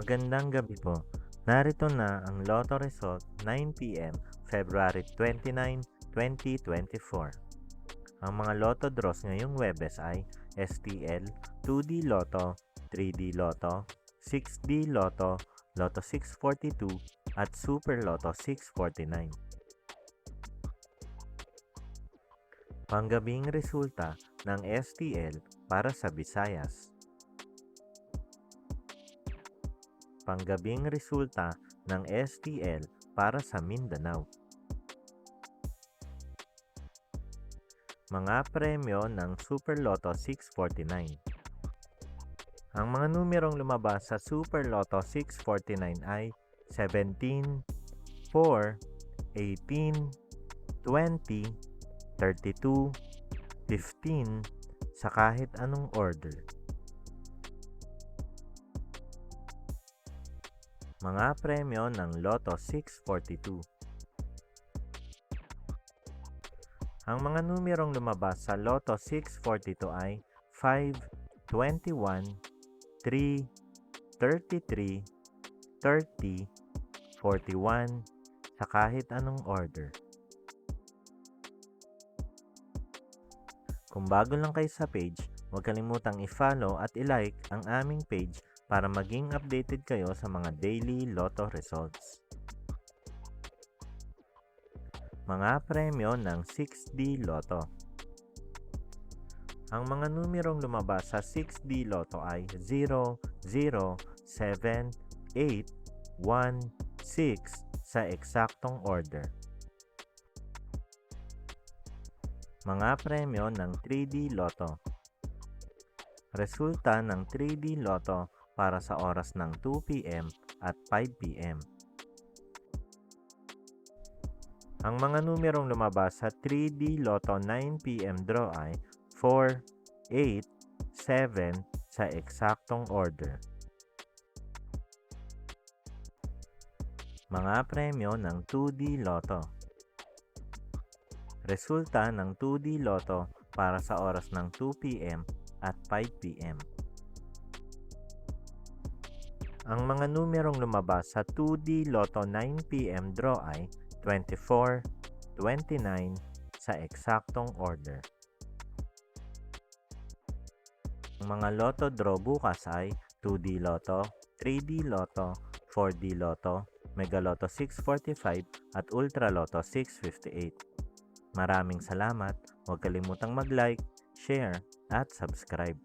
Magandang gabi po. Narito na ang Lotto Result 9 p.m. February 29, 2024. Ang mga Lotto draws ngayong Webes ay STL, 2D Lotto, 3D Lotto, 6D Lotto, Lotto 642 at Super Lotto 649. Panggabing resulta ng STL para sa Visayas. Panggabing resulta ng STL para sa Mindanao. Mga premyo ng Super Lotto 649. Ang mga numerong lumabas sa Super Lotto 649 ay 17, 4, 18, 20, 32, 15 sa kahit anong order. Mga premyo ng Lotto 642. Ang mga numerong lumabas sa Lotto 642 ay 5, 21, 3, 33, 30, 41 sa kahit anong order. Kung bago lang kayo sa page, huwag kalimutang i-follow at i-like ang aming page para maging updated kayo sa mga daily Lotto results. Mga premyo ng 6D Lotto. Ang mga numerong lumabas sa 6D Lotto ay 0, 0, 7, 8, 1, 6 sa eksaktong order. Mga premyo ng 3D Lotto. Resulta ng 3D Lotto para sa oras ng 2 p.m. at 5 p.m. Ang mga numerong lumabas sa 3D Lotto 9 p.m. draw ay 4, 8, 7 sa eksaktong order. Mga premyo ng 2D Lotto. Resulta ng 2D Lotto para sa oras ng 2 p.m. at 5 p.m. Ang mga numerong lumabas sa 2D Lotto 9 p.m. draw ay 24, 29 sa eksaktong order. Ang mga Lotto draw bukas ay 2D Lotto, 3D Lotto, 4D Lotto, Mega Lotto 645 at Ultra Lotto 658. Maraming salamat. Huwag kalimutang mag-like, share at subscribe.